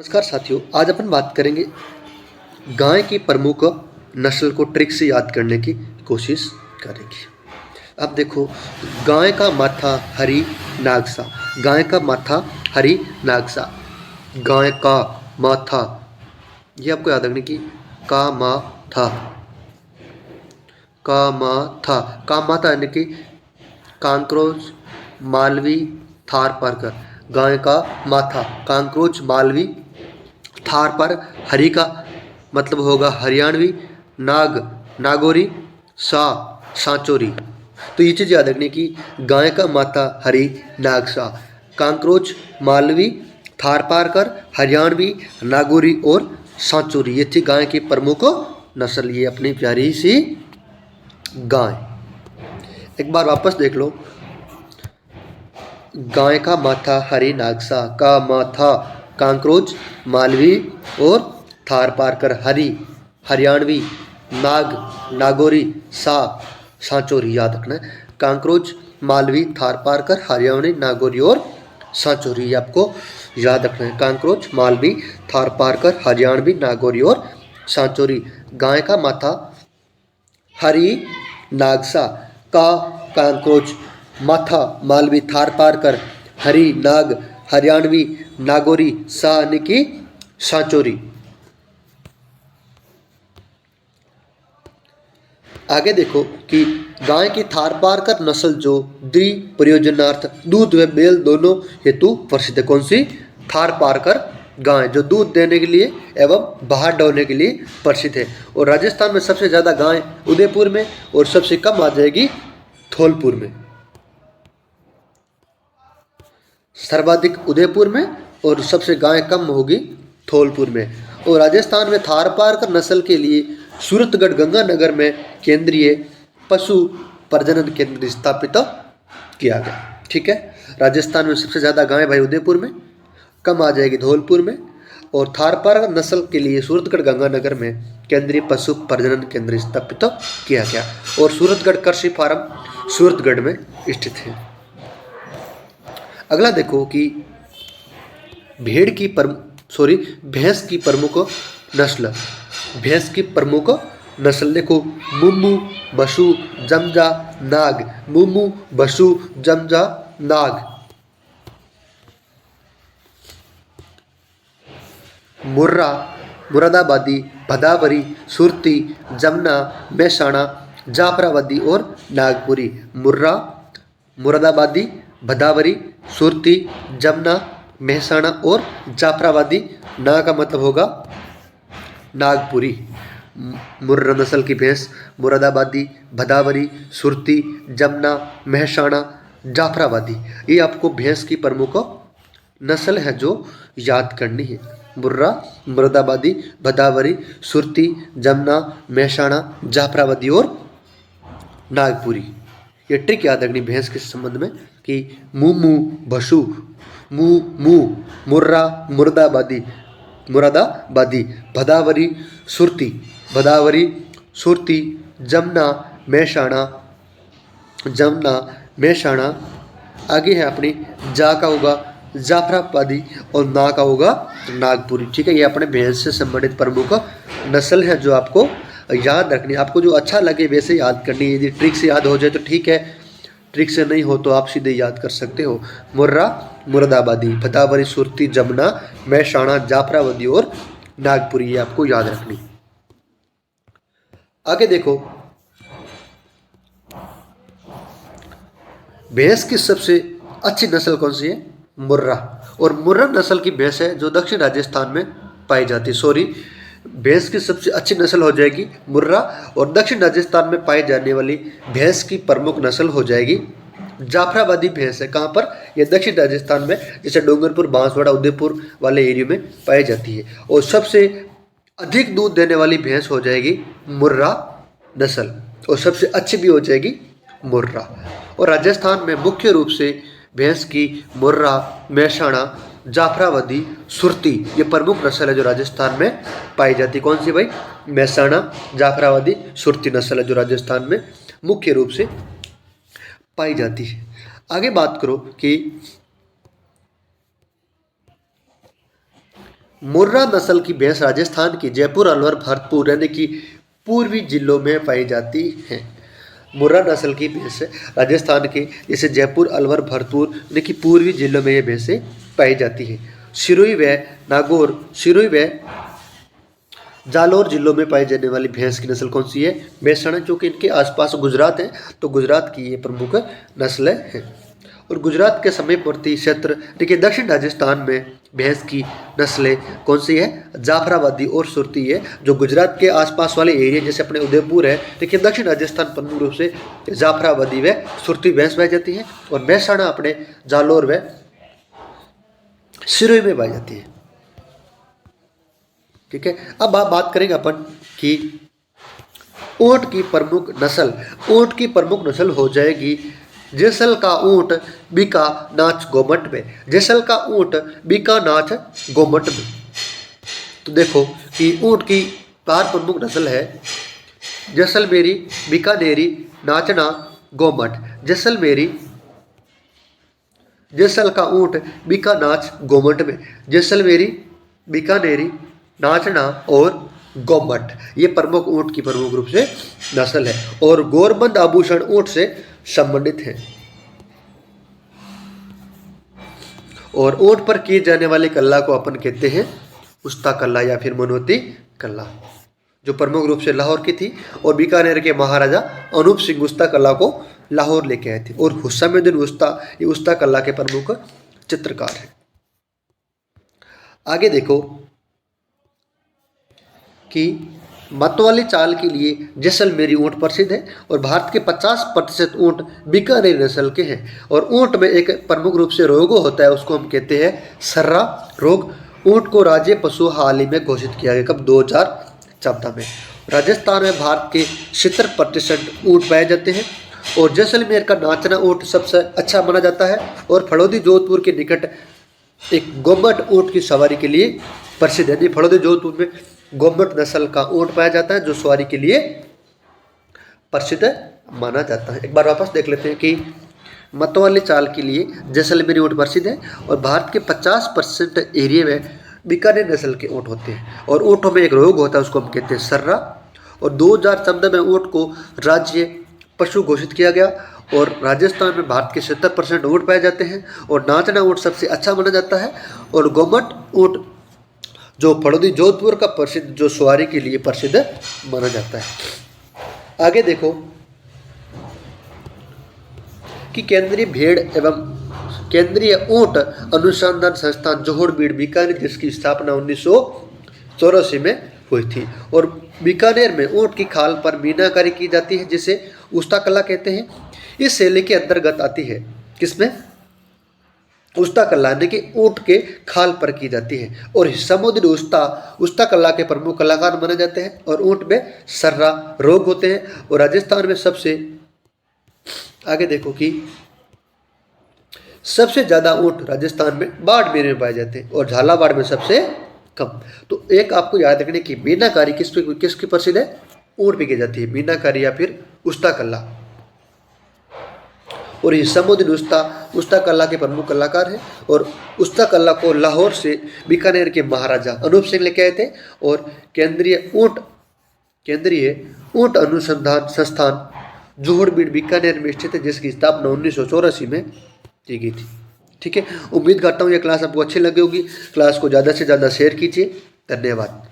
नमस्कार साथियों, आज अपन बात करेंगे गाय की प्रमुख नस्ल को ट्रिक से याद करने की कोशिश करेंगे। अब देखो, गाय का माथा हरी नागसा, गाय का माथा हरी नागसा, गाय का माथा, ये आपको याद रखने की का माथा, का माथा, का माथा यानी कि कांक्रोच मालवी थार पारकर, गाय का माथा कांक्रोच मालवी थार पर, हरी का मतलब होगा हरियाणवी, नाग नागौरी, सा सांचोरी। तो ये चीज़ याद रखने की गाय का माथा हरी नागसा, कांक्रोच मालवी थार पारकर, हरियाणवी, नागौरी और सांचोरी, ये थी गाय की प्रमुख नस्ल। ये अपनी प्यारी सी गाय। एक बार वापस देख लो, गाय का माथा हरी नागसा, का माथा कांक्रोच मालवी और थार पारकर, हरी हरियाणवी, नाग नागौरी, सा सांचोरी। याद रखना है, कांक्रोच मालवी थार पारकर, हरियाणवी, नागौरी और सांचोरी, ये आपको याद रखना है। कांक्रोच मालवी थार पारकर, हरियाणवी, नागौरी और सांचोरी। गाय का माथा हरी नागसा, का कांक्रोच माथा मालवी थार पारकर, हरी नाग हरियाणवी, नागौरी, सा यानी कि सांचोरी। आगे देखो कि गाय की थार पारकर नस्ल जो प्रयोजनार्थ दूध व बेल दोनों हेतु प्रसिद्ध है। कौन सी? थार पारकर गाय, जो दूध देने के लिए एवं बाहर ढोने के लिए प्रसिद्ध है। और राजस्थान में सबसे ज़्यादा गाय उदयपुर में और सबसे कम आ जाएगी धौलपुर में। सर्वाधिक उदयपुर में और सबसे गाय कम होगी धौलपुर में। और राजस्थान में थार पारकर नस्ल के लिए सूरतगढ़ गंगानगर में केंद्रीय पशु प्रजनन केंद्र स्थापित किया गया। ठीक है, राजस्थान में सबसे ज़्यादा गाय भाई उदयपुर में, कम आ जाएगी धौलपुर में। और थार पारकर नस्ल के लिए सूरतगढ़ गंगानगर में केंद्रीय पशु प्रजनन केंद्र स्थापित किया गया। और सूरतगढ़ कृषि फार्म सूरतगढ़ में स्थित है। अगला देखो कि भैंस की प्रमुख नस्ल, भैंस की प्रमुख नस्ल देखो, मुमू, बसु, जमजा, नाग, मुमू, बसु, जमजा, नाग। मुर्रा, मुरादाबादी, भदावरी, सुरती, जमना, मेहसाणा, जाफराबादी और नागपुरी। मुर्रा, मुरादाबादी, भदावरी, सुरती, जमना, मेहसाणा और जाफराबादी। ना का मतलब होगा नागपुरी। मुर्रा नस्ल की भैंस मुरादाबादी, भदावरी, सुरती, जमना, मेहसाणा, जाफराबादी, ये आपको भैंस की प्रमुख नस्ल है जो याद करनी है। मुर्रा, मुरादाबादी, भदावरी, सुरती, जमना, मेहसाणा, जाफराबादी और नागपुरी। ये ट्रिक याद रखनी भैंस के संबंध में कि मुमू, बसु, मू, मुर्रा, मुरादाबादी, भदावरी, सुरती, जमना, मेहसाणा। आगे है अपनी जा का होगा जाफराबादी और ना का होगा नागपुरी। ठीक है, ये अपने भैंस से संबंधित प्रमुख नस्ल है जो आपको याद रखनी। आपको जो अच्छा लगे वैसे याद करनी है। यदि ट्रिक से याद हो जाए तो ठीक है, ट्रिक से नहीं हो तो आप सीधे याद कर सकते हो। मुर्रा, मुरादाबादी, भदावरी, सुरती, जमना, मेहसाणा, जाफराबादी और नागपुरी, ये आपको याद रखनी। आगे देखो, भैंस की सबसे अच्छी नस्ल कौन सी है? मुर्रा। और मुर्रा नस्ल की भैंस है जो दक्षिण राजस्थान में पाई जाती है। भैंस की सबसे अच्छी नस्ल हो जाएगी मुर्रा। और दक्षिण राजस्थान में पाई जाने वाली भैंस की प्रमुख नस्ल हो जाएगी जाफराबादी भैंस है। कहाँ पर? यह दक्षिण राजस्थान में, जैसे डूंगरपुर, बांसवाड़ा, उदयपुर वाले एरिया में पाई जाती है। और सबसे अधिक दूध देने वाली भैंस हो जाएगी मुर्रा नस्ल, और सबसे अच्छी भी हो जाएगी मुर्रा। और राजस्थान में मुख्य रूप से भैंस की मुर्रा, मेहसाणा, जाफराबादी, सुरती, ये प्रमुख नस्ल है जो राजस्थान में पाई जाती है। कौन सी भाई? मेहसाणा, जाफराबादी, सुरती नस्ल है जो राजस्थान में मुख्य रूप से पाई जाती है। आगे बात करो कि मुर्रा नस्ल की भैंस राजस्थान की जयपुर, अलवर, भरतपुर यानी कि पूर्वी जिलों में पाई जाती है। मुर्रा नस्ल की भैंस राजस्थान के जैसे जयपुर, अलवर, भरतपुर यानी कि पूर्वी जिलों में ये भैंसें पाई जाती है। सिरोही व नागौर, सिरोही व जालौर जिलों में पाई जाने वाली भैंस की नस्ल कौन सी है? मेहसाणा, क्योंकि इनके आसपास गुजरात है तो गुजरात की ये प्रमुख नस्ल है। और गुजरात के समीपवर्ती क्षेत्र देखिए दक्षिण राजस्थान में भैंस की नस्लें कौन सी है? जाफराबादी और सुरती है। जो गुजरात के आसपास वाले एरिया जैसे अपने उदयपुर है, देखिए दक्षिण राजस्थान प्रमुख रूप से जाफराबादी व सुरती भैंस पाई जाती है। और मेहसाणा अपने जालौर व सिरोही में पाई जाती है। ठीक है, अब आप बात करेंगे अपन कि ऊंट की प्रमुख नस्ल। ऊंट की प्रमुख नस्ल हो जाएगी जैसल का ऊंट, बीका, नाच, गोमट में। जैसल का ऊंट, बीका, नाच, गोमट में। तो देखो कि ऊंट की 4 प्रमुख नस्ल है जैसलमेरी, बीकानेरी, नाचना, गोमट। जैसलमेरी, जैसल का ऊंट, बीका, नाच, गोमट में। जैसलमेरी, बीकानेरी, नाचना और गोमट ये प्रमुख ऊंट की प्रमुख रूप से नस्ल है। और गौरबंद आभूषण ऊंट से संबंधित है। और ऊंट पर किए जाने वाले कल्ला को अपन कहते हैं उस्ता कल्ला या फिर मनोती कल्ला, जो प्रमुख रूप से लाहौर की थी। और बीकानेर के महाराजा अनूप सिंह उस्ता कल्ला को लाहौर लेके आए थे। और हुस्सामुद्दीन उस्ता ये उस्ता कल्ला के प्रमुख चित्रकार हैं। आगे देखो कि मतवाली चाल के लिए जैसलमेरी ऊंट प्रसिद्ध है। और भारत के 50% ऊंट बीकानेर नस्ल के हैं। और ऊंट में एक प्रमुख रूप से रोग होता है, उसको हम कहते हैं सर्रा रोग। ऊंट को राज्य पशु हाल ही में घोषित किया गया, कब? 2014 में। राजस्थान में भारत के 70% ऊंट पाए जाते हैं। और जैसलमेर का नाचना ऊंट सबसे अच्छा माना जाता है। और फड़ौदी जोधपुर के निकट एक गोमट ऊंट की सवारी के लिए प्रसिद्ध है। फड़ौदी जोधपुर में गोमट नस्ल का ऊंट पाया जाता है जो सवारी के लिए प्रसिद्ध माना जाता है। एक बार वापस देख लेते हैं कि मतवाली चाल के लिए जैसलमेरी ऊंट प्रसिद्ध है। और भारत के 50% एरिया में बीकानेर नस्ल के ऊंट होते हैं। और ऊंटों में एक रोग होता है, उसको हम कहते हैं सर्रा। और 2014 में ऊंट को राज्य पशु घोषित किया गया। और राजस्थान में भारत के 70% ऊंट पाए जाते हैं। और नाचना ऊंट सबसे अच्छा माना जाता है। और गोमट ऊंट जो फड़ौदी जोधपुर का प्रसिद्ध जो सवारी के लिए प्रसिद्ध माना जाता है। आगे देखो कि केंद्रीय भेड़ एवं केंद्रीय ऊंट अनुसंधान संस्थान जोहड़ बीड़ बीकानेर जिसकी स्थापना 1984 में हुई थी। और बीकानेर में ऊंट की खाल पर मीनाकारी की जाती है जिसे उस्ता कला कहते हैं। इस शैली के अंतर्गत आती है किसमें? उस्ता कला यानी कि ऊंट के खाल पर की जाती है। और समुद्री उस्ता कला के प्रमुख कलाकार माने जाते हैं। और ऊंट में सर्रा रोग होते हैं। और राजस्थान में सबसे आगे देखो कि सबसे ज्यादा ऊंट राजस्थान में बाड़मेर में पाए जाते हैं और झालावाड़ में सबसे कम। तो एक आपको याद रखने की मीनाकारी किसकी प्रसिद्ध है? ऊंट पे की जाती है, मीनाकारी या फिर उस्ता कला। और हिस्सामुद्दीन उस्ता कला के प्रमुख कलाकार हैं। और उस्ता कला को लाहौर से बीकानेर के महाराजा अनूप सिंह लेके आए थे। और केंद्रीय ऊंट अनुसंधान संस्थान जोहड़ बीड़ बीकानेर में स्थित है जिसकी स्थापना 1984 में की गई थी। ठीक है, उम्मीद करता हूँ ये क्लास आपको अच्छी लगी होगी। क्लास को ज़्यादा से ज़्यादा शेयर कीजिए। धन्यवाद।